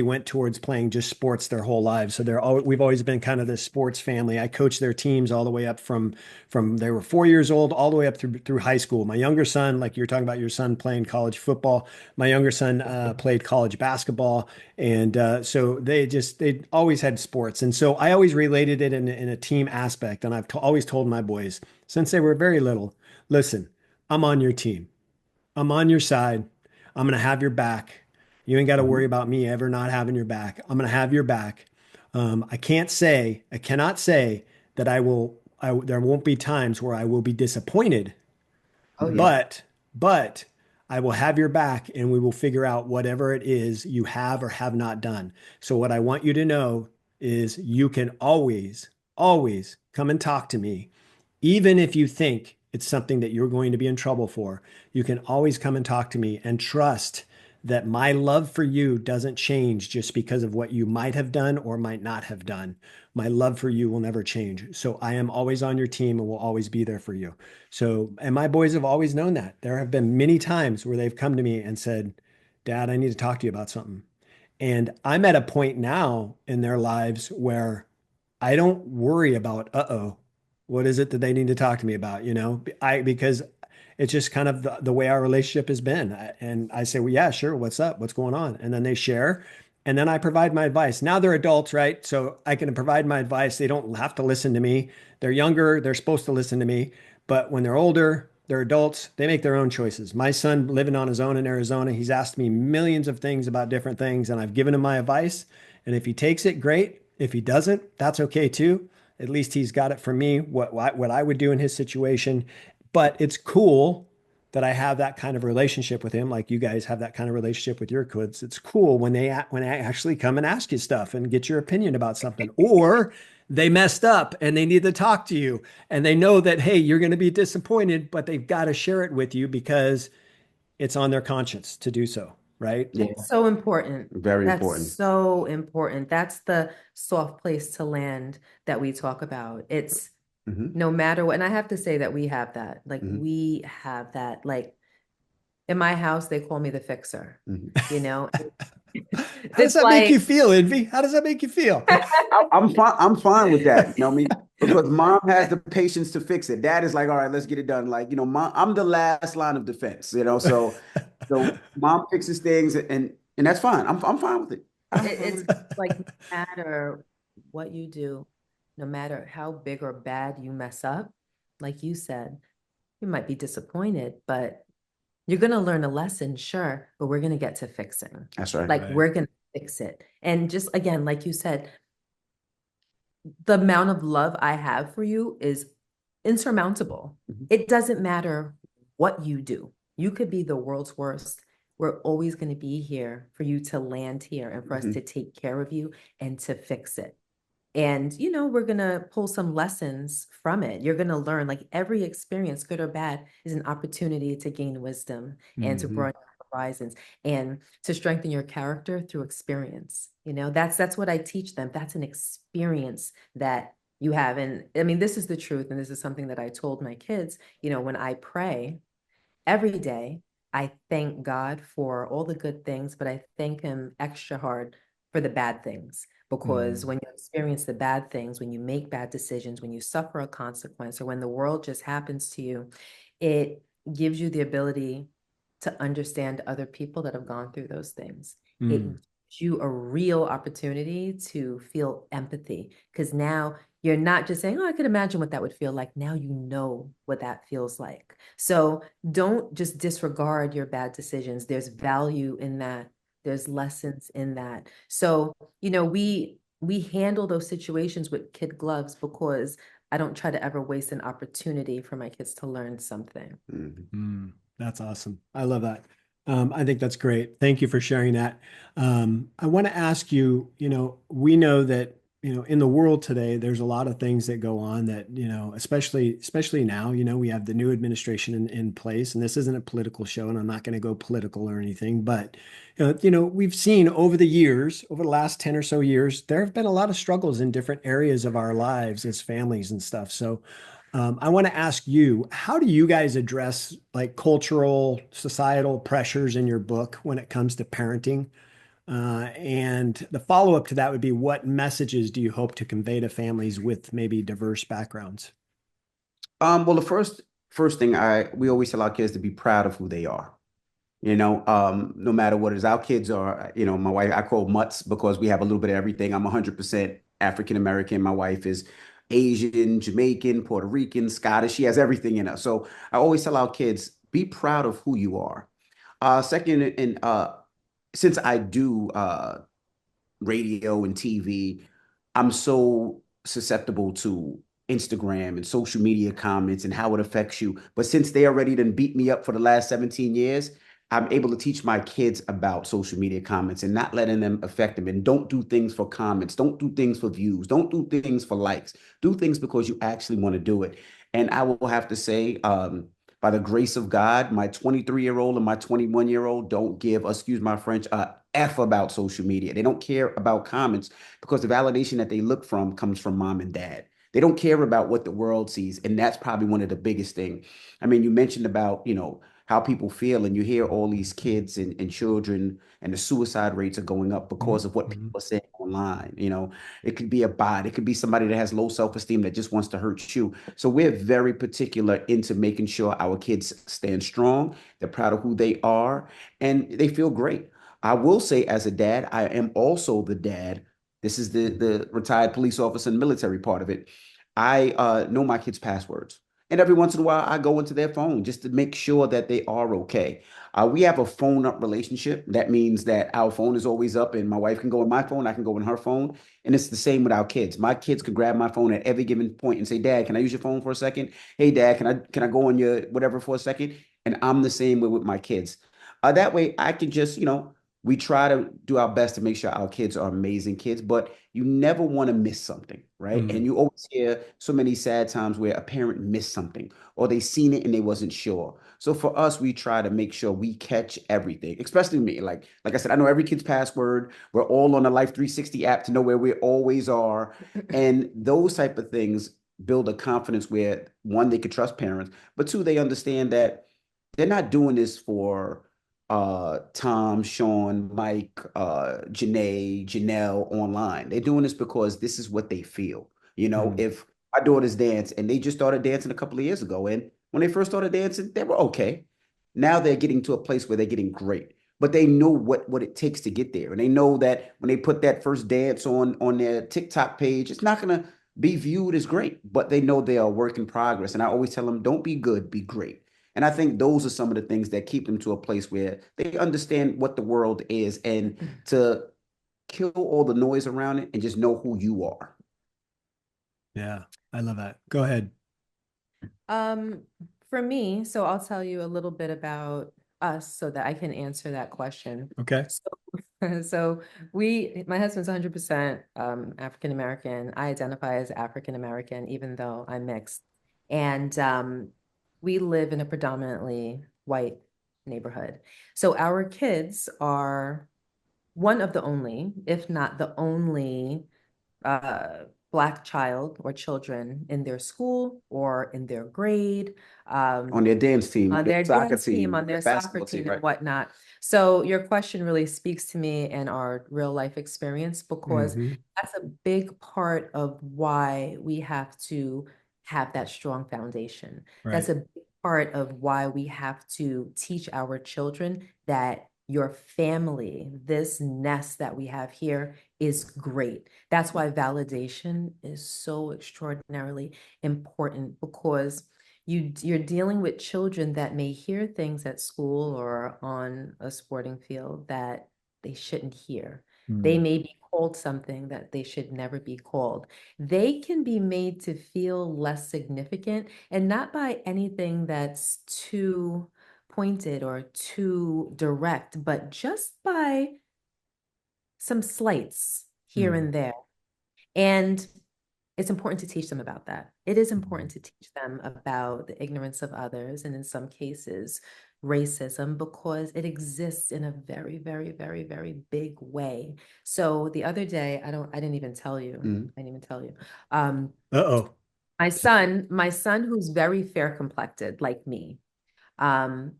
went towards playing just sports their whole lives. So we've always been kind of this sports family. I coached their teams all the way up from they were 4 years old all the way up through high school. My younger son, like you're talking about your son playing college football, my younger son played college basketball, and so they always had sports, and so I always related it in a team aspect. And I've always told my boys since they were very little, listen, I'm on your team. I'm on your side. I'm going to have your back. You ain't got to worry about me ever not having your back. I'm going to have your back. I cannot say that there won't be times where I will be disappointed, Oh yeah. but I will have your back and we will figure out whatever it is you have or have not done. So what I want you to know is you can always come and talk to me. Even if you think it's something that you're going to be in trouble for, you can always come and talk to me and trust that my love for you doesn't change just because of what you might have done or might not have done. My love for you will never change. So I am always on your team and will always be there for you. So, and my boys have always known that. There have been many times where they've come to me and said, Dad, I need to talk to you about something. And I'm at a point now in their lives where I don't worry about, what is it that they need to talk to me about? Because it's just kind of the way our relationship has been. And I say, well, yeah, sure. What's up? What's going on? And then they share. And then I provide my advice. Now they're adults, right? So I can provide my advice. They don't have to listen to me. They're younger. They're supposed to listen to me. But when they're older, they're adults. They make their own choices. My son living on his own in Arizona, he's asked me millions of things about different things, and I've given him my advice. And if he takes it, great. If he doesn't, that's okay too. At least he's got it from me, what I would do in his situation. But it's cool that I have that kind of relationship with him, like you guys have that kind of relationship with your kids. It's cool when when I actually come and ask you stuff and get your opinion about something, or they messed up and they need to talk to you, and they know that, hey, you're going to be disappointed, but they've got to share it with you because it's on their conscience to do so, right? Yeah, That's so important. very That's important. so important. That's the soft place to land that we talk about. It's Hmm. no matter what, and I have to say that we have that. Like Hmm. we have that. Like in my house, they call me the fixer. Hmm. You know, How does it's that make you like feel, Envy? How does that make you feel? I'm fine. I'm fine with that. You know what I mean? Because mom has the patience to fix it. Dad is like, all right, let's get it done. Like, mom, I'm the last line of defense. So mom fixes things, and that's fine. I'm fine with it. I'm fine it's with it. like no matter what you do, no matter how big or bad you mess up, like you said, you might be disappointed, but you're going to learn a lesson, sure, but we're going to get to fixing. That's right. Like Right. we're going to fix it. And just again, like you said, the amount of love I have for you is insurmountable. Mhm. It doesn't matter what you do. You could be the world's worst. We're always going to be here for you to land here and for us to Mhm. take care of you and to fix it. And, we're going to pull some lessons from it. You're going to learn like every experience, good or bad, is an opportunity to gain wisdom and to Mhm. broaden your horizons and to strengthen your character through experience. That's what I teach them. That's an experience that you have. And I mean, this is the truth. And this is something that I told my kids, when I pray, every day, I thank God for all the good things, but I thank Him extra hard for the bad things. Because Mm. when you experience the bad things, when you make bad decisions, when you suffer a consequence, or when the world just happens to you, it gives you the ability to understand other people that have gone through those things. It Mm. gives you a real opportunity to feel empathy because now you're not just saying, oh, I could imagine what that would feel like. Now you know what that feels like. So don't just disregard your bad decisions. There's value in that. There's lessons in that. So, we handle those situations with kid gloves because I don't try to ever waste an opportunity for my kids to learn something. Mhm. Mm, that's awesome. I love that. I think that's great. Thank you for sharing that. I want to ask you, we know that, in the world today, there's a lot of things that go on that, especially now, we have the new administration in place, and this isn't a political show, and I'm not going to go political or anything, but, we've seen over the years, over the last 10 or so years, there have been a lot of struggles in different areas of our lives as families and stuff. So, I want to ask you, how do you guys address like cultural, societal pressures in your book when it comes to parenting? And the follow-up to that would be, what messages do you hope to convey to families with maybe diverse backgrounds? Well, the first thing we always tell our kids to be proud of who they are. No matter what it is, our kids are, my wife, I call mutts because we have a little bit of everything. I'm 100% African American. My wife is Asian, Jamaican, Puerto Rican, Scottish. She has everything in us. So I always tell our kids, be proud of who you are. Second, and since I do radio and TV, I'm so susceptible to Instagram and social media comments and how it affects you. But since they already done beat me up for the last 17 years, I'm able to teach my kids about social media comments and not letting them affect them. And don't do things for comments. Don't do things for views. Don't do things for likes. Do things because you actually want to do it. And I will have to say, by the grace of God, my 23-year-old and my 21-year-old don't give, excuse my French, a F about social media. They don't care about comments because the validation that they look from comes from mom and dad. They don't care about what the world sees. And that's probably one of the biggest things. I mean, you mentioned about, how people feel, and you hear all these kids and children, and the suicide rates are going up because of what people Mhm. are saying online. It could be a bot, it could be somebody that has low self-esteem that just wants to hurt you. So we're very particular into making sure our kids stand strong, they're proud of who they are, and they feel great. I will say, as a dad, I am also the dad. This is the retired police officer and military part of it. I know my kids' passwords. And every once in a while, I go into their phone just to make sure that they are okay. We have a phone up relationship. That means that our phone is always up, and my wife can go in my phone, I can go in her phone. And it's the same with our kids. My kids could grab my phone at every given point and say, Dad, can I use your phone for a second? Hey, Dad, can I go on your whatever for a second? And I'm the same way with my kids. That way I can just, we try to do our best to make sure our kids are amazing kids, but you never want to miss something, right? Mm. And you always hear so many sad times where a parent missed something or they seen it and they wasn't sure. So for us, we try to make sure we catch everything, especially me. Like I said, I know every kid's password. We're all on the Life 360 app to know where we always are. And those type of things build a confidence where one, they could trust parents, but two, they understand that they're not doing this for Tom, Sean, Mike, Janae, Janelle online. They're doing this because this is what they feel. Mm. If my daughters dance and they just started dancing a couple of years ago, and when they first started dancing, they were okay. Now they're getting to a place where they're getting great. But they know what it takes to get there. And they know that when they put that first dance on their TikTok page, it's not gonna be viewed as great, but they know they are a work in progress. And I always tell them, don't be good, be great. And I think those are some of the things that keep them to a place where they understand what the world is and to kill all the noise around it and just know who you are. Yeah, I love that. Go ahead. Um, for me, so I'll tell you a little bit about us so that I can answer that question. Okay. So my husband's 100% African American. I identify as African American, even though I'm mixed. And we live in a predominantly white neighborhood. So our kids are one of the only, if not the only, uh, Black child or children in their school or in their grade. On their dance team, on On their their soccer dance team, team, on their their soccer basketball team team, and right? whatnot. So your question really speaks to me and our real life experience because Hmm. that's a big part of why we have to have that strong foundation. That's Right. a big part of why we have to teach our children that your family, this nest that we have here is great. That's why validation is so extraordinarily important because you're dealing with children that may hear things at school or on a sporting field that they shouldn't hear. They Mm. may be called something that they should never be called. They can be made to feel less significant and not by anything that's too pointed or too direct, but just by some slights here Mm. and there. And it's important to teach them about that. It is Mhm. important to teach them about the ignorance of others, and in some cases, racism, because it exists in a very, very, very, very big way. So the other day, I didn't even tell you. Mhm. I didn't even tell you. Um, Uh-oh. my son, who's very fair complected, like me, um,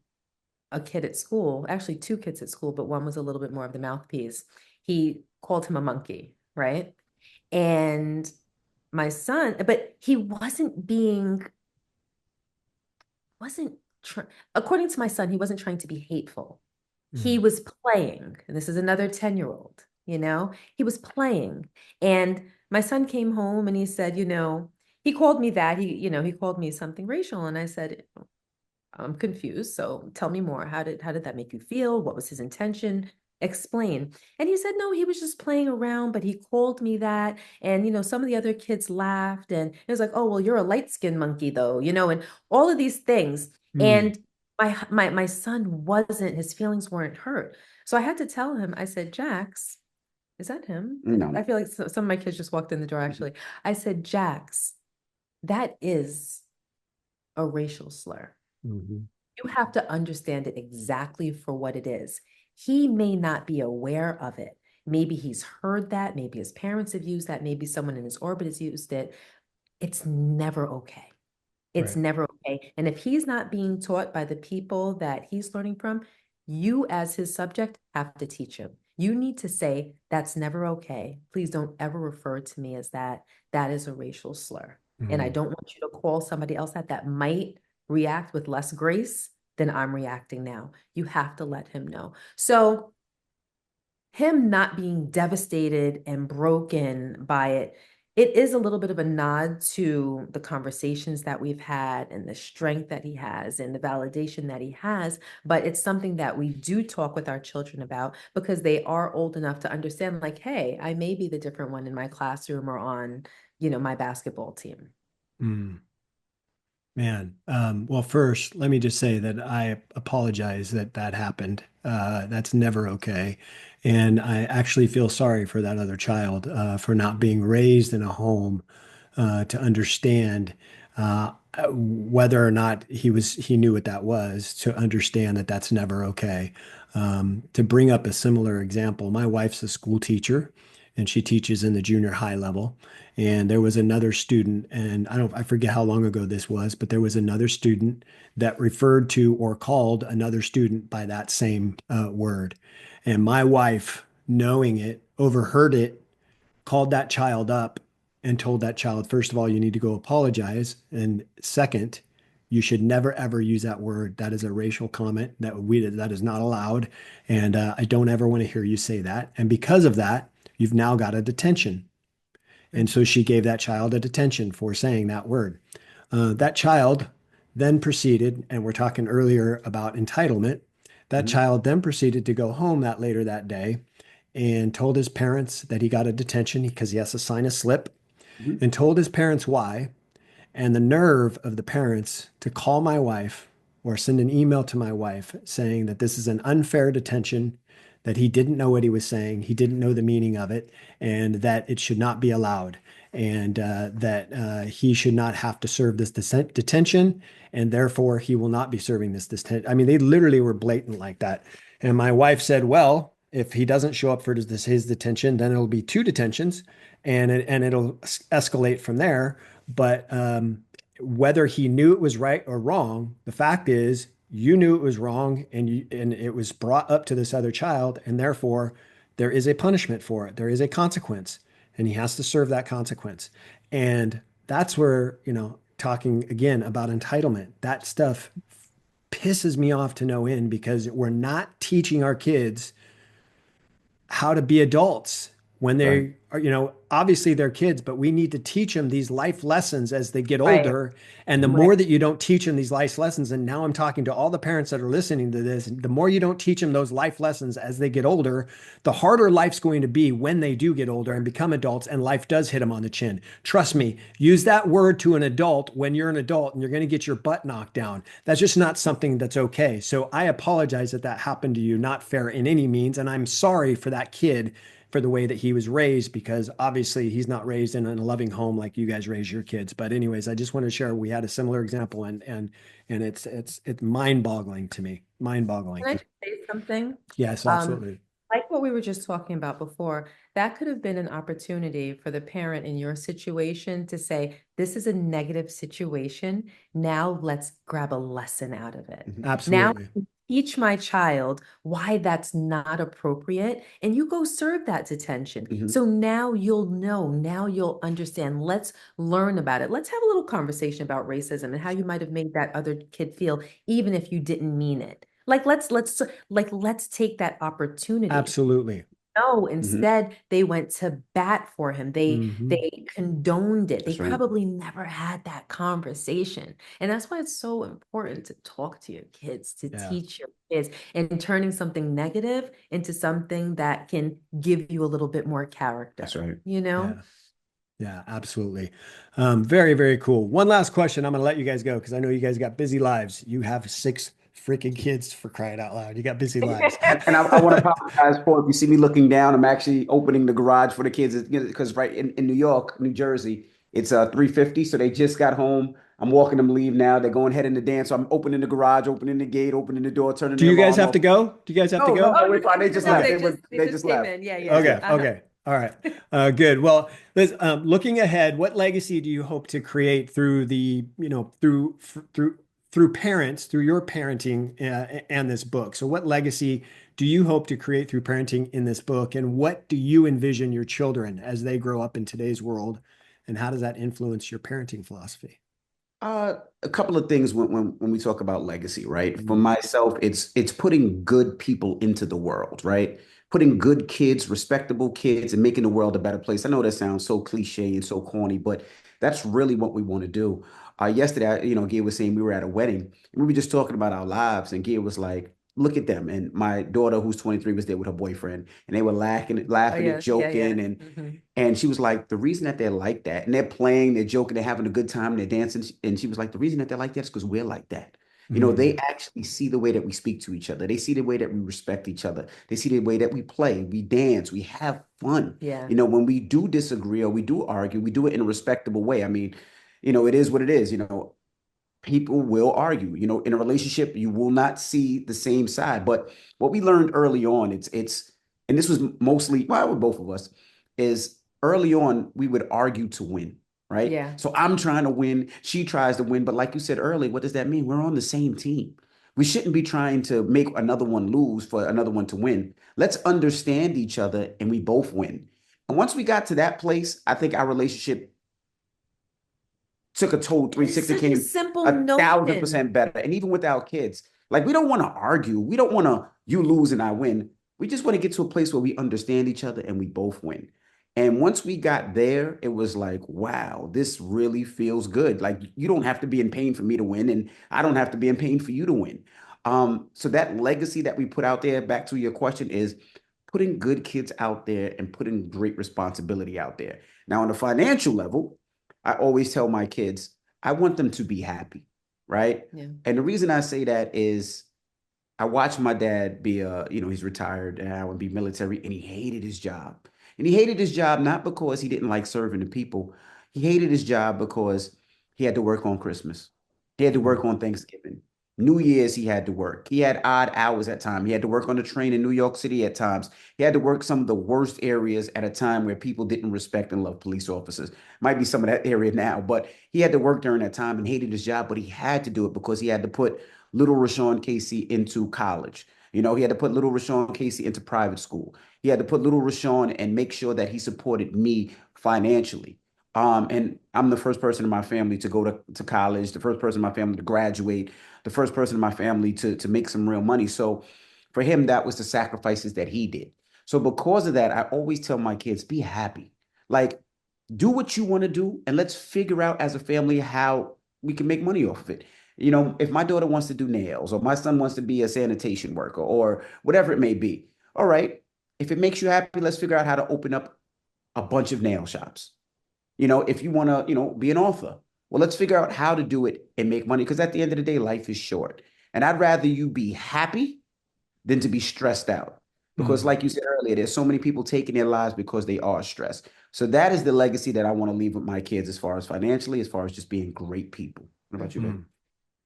a kid at school, actually two kids at school, but one was a little bit more of the mouthpiece. He called him a monkey, right? And my son, but he wasn't according to my son, he wasn't trying to be hateful. He Mm. was playing, and this is another 10-year-old, he was playing. And my son came home and he said, he called me that. He called me something racial. And I said, I'm confused. So tell me more. How did that make you feel? What was his intention? Explain. And he said, no, he was just playing around, but he called me that. And, some of the other kids laughed and it was like, oh, well, you're a light-skinned monkey though, and all of these things. Mm. And my son his feelings weren't hurt. So I had to tell him, I said, Jax, is that him? I No. feel like some of my kids just walked in the door, actually. I said, Jax, that is a racial slur. Mhm. You have to understand it exactly for what it is. He may not be aware of it. Maybe he's heard that. Maybe his parents have used that. Maybe someone in his orbit has used it. It's never okay. It's Right. never okay. And if he's not being taught by the people that he's learning from, you as his subject have to teach him. You need to say, that's never okay. Please don't ever refer to me as that. That is a racial slur. And I Mm. don't want you to call somebody else that might react with less grace than I'm reacting now. You have to let him know. So him not being devastated and broken by it, it is a little bit of a nod to the conversations that we've had and the strength that he has and the validation that he has. But it's something that we do talk with our children about because they are old enough to understand, like, hey, I may be the different one in my classroom or on, my basketball team. Mm. Man, well, first, let me just say that I apologize that that happened. That's never okay. And I actually feel sorry for that other child for not being raised in a home to understand whether or not he knew what that was, to understand that that's never okay. To bring up a similar example, my wife's a school teacher and she teaches in the junior high level. And there was another student, and I forget how long ago this was, but there was another student that referred to or called another student by that same word. And my wife, knowing it, overheard it, called that child up and told that child, first of all, you need to go apologize. And second, you should never ever use that word. That is a racial comment that is not allowed. And I don't ever want to hear you say that. And because of that, you've now got a detention. And so she gave that child a detention for saying that word. That child then proceeded, and we're talking earlier about entitlement. That Mhm. child then proceeded to go home later that day and told his parents that he got a detention because he has to sign a slip, Mhm. and told his parents why. And the nerve of the parents to call my wife or send an email to my wife saying that this is an unfair detention, that he didn't know what he was saying, he didn't know the meaning of it, and that it should not be allowed, and that he should not have to serve this detention, and therefore he will not be serving this detention. I mean, they literally were blatant like that. And my wife said, well, if he doesn't show up for his detention, then it'll be two detentions, and it'll escalate from there. But whether he knew it was right or wrong, the fact is you knew it was wrong, and it was brought up to this other child, and therefore there is a punishment for it. There is a consequence, and he has to serve that consequence. And that's where, talking again about entitlement, that stuff pisses me off to no end because we're not teaching our kids how to be adults when Right. they are, obviously they're kids, but we need to teach them these life lessons as they get Right. older. And the Right. more that you don't teach them these life lessons, and now I'm talking to all the parents that are listening to this, the more you don't teach them those life lessons as they get older, the harder life's going to be when they do get older and become adults and life does hit them on the chin. Trust me, use that word to an adult when you're an adult and you're going to get your butt knocked down. That's just not something that's okay. So I apologize that that happened to you. Not fair in any means. And I'm sorry for that kid for the way that he was raised, because obviously he's not raised in a loving home like you guys raise your kids. But anyways, I just want to share we had a similar example, and it's mind-boggling to me. Mind-boggling. Can I just say something? Yes, Um, absolutely. like what we were just talking about before, that could have been an opportunity for the parent in your situation to say, this is a negative situation. Now let's grab a lesson out of it. Mhm. Now Absolutely. teach my child why that's not appropriate, and you go serve that detention. Mhm. So now you'll know, now you'll understand. Let's learn about it. Let's have a little conversation about racism and how you might have made that other kid feel, even if you didn't mean it. Like let's take that opportunity. Absolutely. No, Mhm. instead they went to bat for him. They Hmm. they condoned it. They That's right. probably never had that conversation. And that's why it's so important to talk to your kids, to Yeah. teach your kids, and turning something negative into something that can give you a little bit more That's character, right. you know? Yeah. Yeah, absolutely. Very, very cool. One last question. I'm going to let you guys go because I know you guys got busy lives. You have six freaking kids, for crying out loud. You got busy lives. And I want to apologize for if you see me looking down. I'm actually opening the garage for the kids because right in New York, New Jersey, it's 3:50, so they just got home. I'm walking them leave now. They're going heading to dance. So I'm opening the garage, opening the gate, opening the door, turning Do the you guys alarm have off. to go? Do you guys have to No, no, go? no, we're fine. They just No, left. Okay. they They just just came left. in. Yeah, That's yeah. Okay. it. Okay. All right. Good. Well, looking ahead, what legacy do you hope to create through through parents, through your parenting and this book? So, what legacy do you hope to create through parenting in this book, and what do you envision your children as they grow up in today's world, and how does that influence your parenting philosophy? A couple of things when we talk about legacy, right? For Mm, myself, it's putting good people into the world, right? putting good kids, respectable kids, and making the world a better place. I know that sounds so cliche and so corny, but that's really what we want to do. Yesterday, Gia was saying we were at a wedding and we were just talking about our lives, and Gia was like, "Look at them." And my daughter, who's 23, was there with her boyfriend, and they were Oh, laughing and yeah, yeah, yeah. joking, and she was like, the reason that they're like that, and they're playing, they're joking, they're having a good time, they're dancing. And she was like, the reason that they're like that is because we're like that. They Mm. actually see the way that we speak to each other. They see the way that we respect each other. They see the way that we play, we dance, we have fun. Yeah. When we do disagree or we do argue, we do it in a respectable way. I mean, it is what it is. People will argue. In a relationship, you will not see the same side. But what we learned early on, and this was mostly, well, with both of us, is early on we would argue to win, right? Yeah. So I'm trying to win, she tries to win, but like you said earlier, what does that mean? We're on the same team. We shouldn't be trying to make another one lose for another one to win. Let's understand each other and we both win. And once we got to that place, I think our relationship took a total It's 360, such a came simple a thousand notion. percent better. And even with our kids, like we don't want to argue. We don't want to you lose and I win. We just want to get to a place where we understand each other and we both win. And once we got there, it was like, wow, this really feels good. Like you don't have to be in pain for me to win, and I don't have to be in pain for you to win. So that legacy that we put out there, back to your question, is putting good kids out there and putting great responsibility out there. Now, on a financial level, I always tell my kids, I want them to be happy, right? Yeah. And the reason I say that is I watched my dad be he's retired now and be military, and he hated his job. And he hated his job not because he didn't like serving the people. He hated his job because he had to work on Christmas. He had to work on Thanksgiving. New Year's, he had to work. He had odd hours at times. He had to work on the train in New York City at times. He had to work some of the worst areas at a time where people didn't respect and love police officers. Might be some of that area now, but he had to work during that time and hated his job, but he had to do it because he had to put little RaaShaun Casey into college. He had to put little RaaShaun Casey into private school. He had to put little RaaShaun and make sure that he supported me financially. And I'm the first person in my family to go to college, the first person in my family to graduate, the first person in my family to make some real money. So for him, that was the sacrifices that he did. So because of that, I always tell my kids, be happy. Like, do what you want to do, and let's figure out as a family how we can make money off of it. If my daughter wants to do nails or my son wants to be a sanitation worker or whatever it may be, all right. If it makes you happy, let's figure out how to open up a bunch of nail shops. If you want to, be an author, well, let's figure out how to do it and make money. Because at the end of the day, life is short. And I'd rather you be happy than to be stressed out. Because, Mm. like you said earlier, there's so many people taking their lives because they are stressed. So that is the legacy that I want to leave with my kids as far as financially, as far as just being great people. What about you, babe?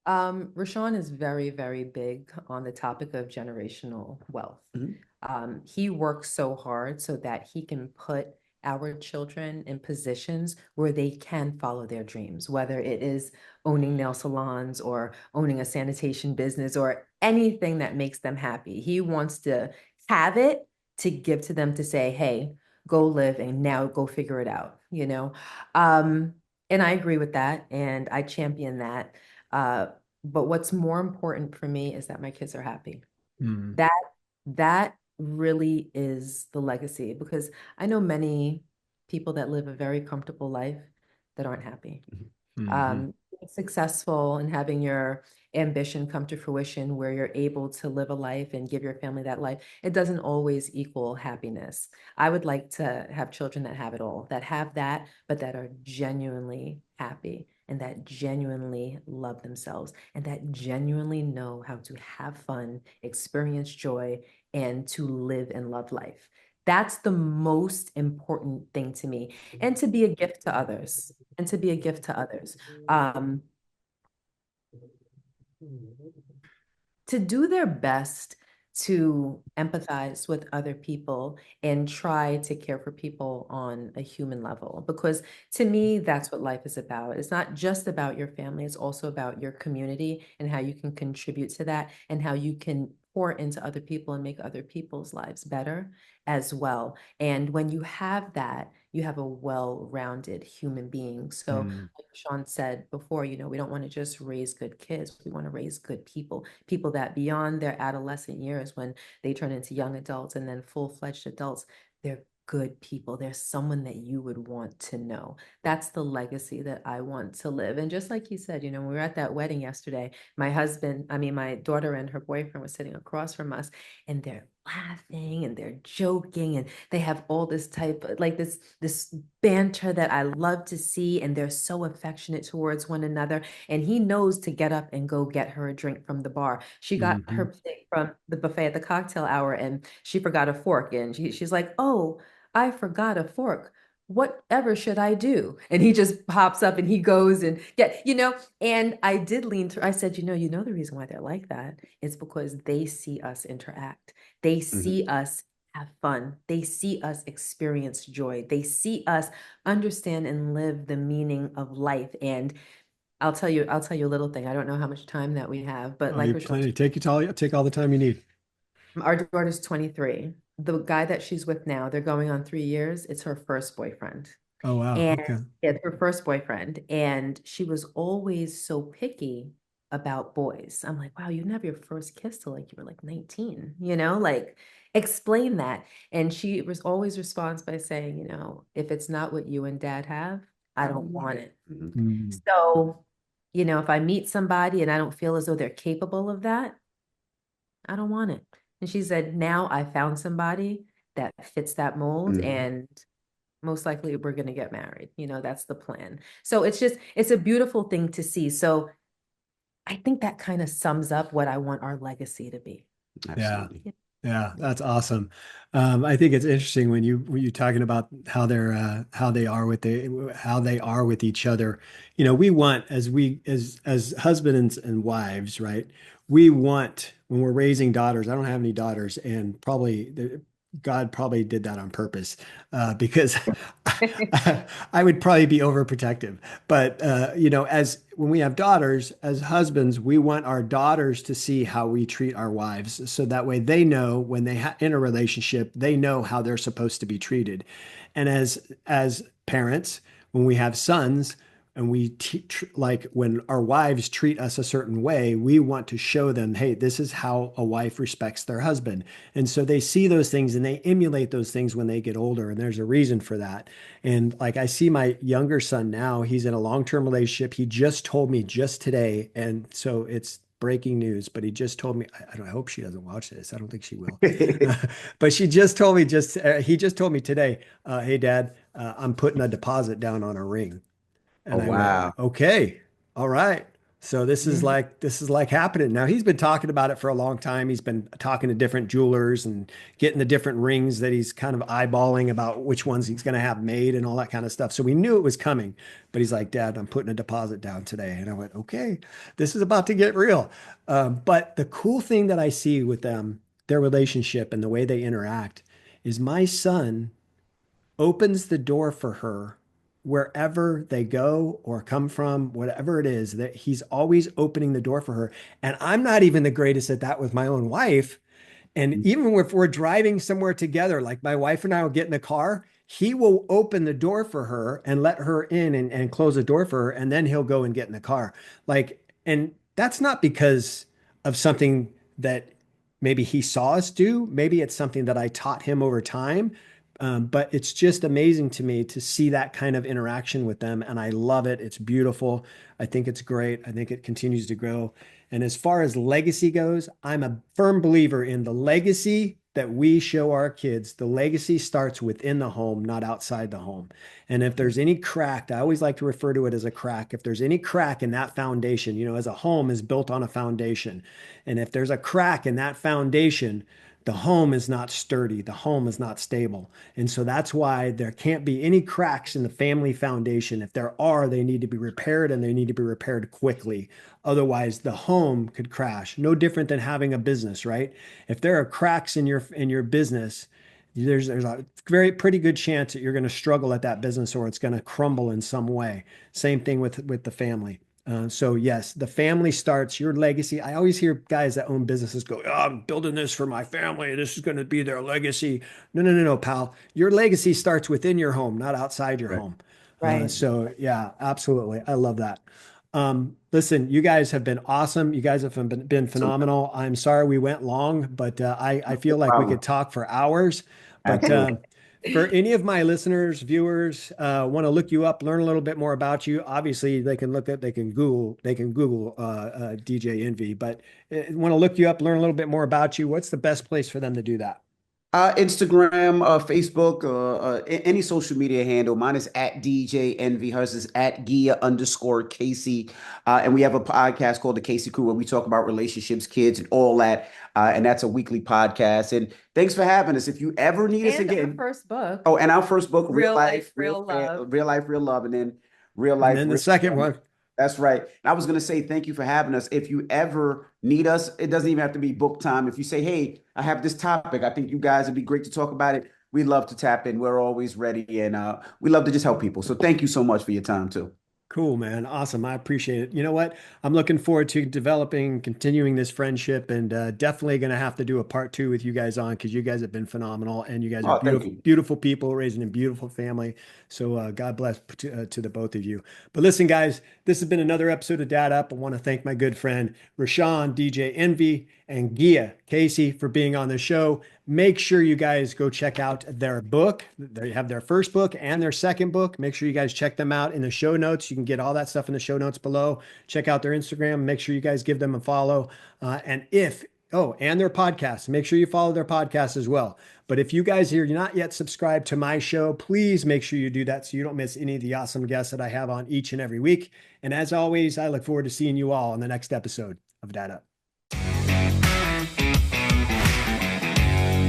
Mm. RaaShaun is very, very big on the topic of generational wealth. Mhm. He works so hard so that he can put our children in positions where they can follow their dreams, whether it is owning nail salons or owning a sanitation business or anything that makes them happy. He wants to have it to give to them to say, hey, go live and now go figure it out. And I agree with that and I champion that. But what's more important for me is that my kids are happy. Mm. That that really is the legacy because I know many people that live a very comfortable life that aren't happy. Mhm. Being successful and having your ambition come to fruition where you're able to live a life and give your family that life, it doesn't always equal happiness. I would like to have children that have it all, that have that, but that are genuinely happy and that genuinely love themselves and that genuinely know how to have fun, experience joy, and to live and love life. That's the most important thing to me, and to be a gift to others, and to be a gift to others. Um, to do their best to empathize with other people and try to care for people on a human level. Because to me, that's what life is about. It's not just about your family, it's also about your community and how you can contribute to that and how you can pour into other people and make other people's lives better as well. And when you have that, you have a well-rounded human being. So Mm, like Sean said before, we don't want to just raise good kids. We want to raise good people, people that beyond their adolescent years, when they turn into young adults and then full-fledged adults, they're good people. They're someone that you would want to know. That's the legacy that I want to live. And just like you said, when we were at that wedding yesterday, my daughter and her boyfriend were sitting across from us, and they're laughing and they're joking, and they have all this type of like this banter that I love to see, and they're so affectionate towards one another. And he knows to get up and go get her a drink from the bar. She got mhm. her plate from the buffet at the cocktail hour, and she forgot a fork, and she's like, "Oh, I forgot a fork. Whatever should I do?" And he just pops up and he goes and and I did lean through. I said, the reason why they're like that is because they see us interact. They Mhm. see us have fun. They see us experience joy. They see us understand and live the meaning of life. And I'll tell you a little thing. I don't know how much time that we have, but Oh, like you Rashawn, plenty. Take all the time you need. our daughter's 23. The guy that she's with now, they're going on 3 years. It's her first boyfriend. Oh, wow. And Okay. it's her first boyfriend. And she was always so picky about boys. I'm like, wow, you didn't have your first kiss till like you were like 19, like explain that. And she was always responds by saying, if it's not what you and dad have, I don't want it. Mhm. Mm, So, if I meet somebody and I don't feel as though they're capable of that, I don't want it. And she said, now I found somebody that fits that mold, Mhm. and most likely we're going to get married. That's the plan. So it's a beautiful thing to see. So I think that kind of sums up what I want our legacy to be. yeah. Absolutely. Yeah, that's awesome. I think it's interesting when you talking about how how they are with each other. We want as husbands and wives, right? We want when we're raising daughters. I don't have any daughters, and God probably did that on purpose because I would probably be overprotective. But as when we have daughters, as husbands, we want our daughters to see how we treat our wives, so that way they know when in a relationship, they know how they're supposed to be treated. And as parents, when we have sons, and like when our wives treat us a certain way, we want to show them, hey, this is how a wife respects their husband. And so they see those things and they emulate those things when they get older. And there's a reason for that. And like I see my younger son now, he's in a long-term relationship. He just told me just today. And so it's breaking news, but he just told me, I hope she doesn't watch this. I don't think she will. But she just told me he just told me today, hey dad, I'm putting a deposit down on a ring. Oh, And I went, wow. okay, all right. So Mhm. this is like happening. Now he's been talking about it for a long time. He's been talking to different jewelers and getting the different rings that he's kind of eyeballing about which ones he's going to have made and all that kind of stuff. So we knew it was coming, but he's like, Dad, I'm putting a deposit down today. And I went, okay, this is about to get real. But the cool thing that I see with them, their relationship and the way they interact, is my son opens the door for her wherever they go or come from, whatever it is, that he's always opening the door for her. And I'm not even the greatest at that with my own wife. And even if we're driving somewhere together, like my wife and I will get in the car, he will open the door for her and let her in and close the door for her. And then he'll go and get in the car. And that's not because of something that maybe he saw us do. Maybe it's something that I taught him over time. But it's just amazing to me to see that kind of interaction with them. And I love it. It's beautiful. I think it's great. I think it continues to grow. And as far as legacy goes, I'm a firm believer in the legacy that we show our kids. The legacy starts within the home, not outside the home. And if there's any crack, I always like to refer to it as a crack. If there's any crack in that foundation, as a home is built on a foundation. And if there's a crack in that foundation, the home is not sturdy. The home is not stable. And so that's why there can't be any cracks in the family foundation. If there are, they need to be repaired and they need to be repaired quickly. Otherwise, the home could crash. No different than having a business, right? If there are cracks in your business, there's a very pretty good chance that you're going to struggle at that business or it's going to crumble in some way. Same thing with the family. So yes, the family starts your legacy. I always hear guys that own businesses go, "Oh, I'm building this for my family. This is going to be their legacy." No, no, no, no, pal. Your legacy starts within your home, not outside your Right. home. Right. So yeah, absolutely. I love that. Listen, you guys have been awesome. You guys have been So, phenomenal. I'm sorry we went long, but I no feel like we problem. could talk for hours. But Absolutely. for any of my listeners, viewers, want to look you up, learn a little bit more about you. Obviously, they can Google DJ Envy, but want to look you up, learn a little bit more about you. What's the best place for them to do that? Instagram, Facebook, any social media handle. Mine is at DJ Envy. Hers is at Gia_Casey. And we have a podcast called The Casey Crew where we talk about relationships, kids, and all that. And that's a weekly podcast. And thanks for having us. If you ever need us And our again, first book, oh, and our first book, Real Life, Real Love. Real Life, Real Love, and then Real And Life, then the Real second Family. one. That's right. And I was going to say thank you for having us. If you ever need us, it doesn't even have to be book time. If you say, hey, I have this topic, I think you guys would be great to talk about it. We love to tap in. We're always ready, and we love to just help people. So thank you so much for your time too. Cool, man. Awesome. I appreciate it. You know what? I'm looking forward to developing, continuing this friendship, and definitely going to have to do a part two with you guys on because you guys have been phenomenal and you guys are Oh, thank beautiful, you. beautiful people raising a beautiful family. So God bless to the both of you. But listen, guys, this has been another episode of Dad Up. I want to thank my good friend RaaShaun, DJ Envy, and Gia Casey for being on the show. Make sure you guys go check out their book. They have their first book and their second book. Make sure you guys check them out in the show notes. You can get all that stuff in the show notes below. Check out their Instagram. Make sure you guys give them a follow. And their podcast. Make sure you follow their podcast as well. But if you guys here, you're not yet subscribed to my show, please make sure you do that so you don't miss any of the awesome guests that I have on each and every week. And as always, I look forward to seeing you all on the next episode of Dad Up.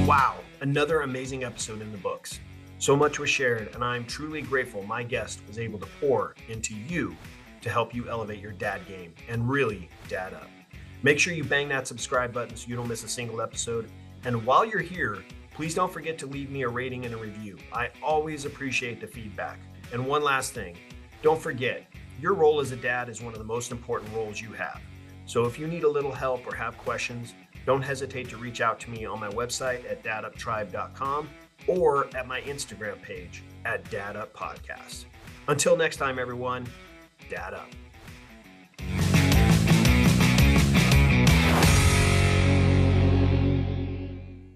Wow, another amazing episode in the books. So much was shared, and I'm truly grateful my guest was able to pour into you to help you elevate your dad game and really dad up. Make sure you bang that subscribe button so you don't miss a single episode. And while you're here, please don't forget to leave me a rating and a review. I always appreciate the feedback. And one last thing, don't forget, your role as a dad is one of the most important roles you have. So if you need a little help or have questions, don't hesitate to reach out to me on my website at daduptribe.com or at my Instagram page at daduppodcast. Until next time, everyone, Dad Up.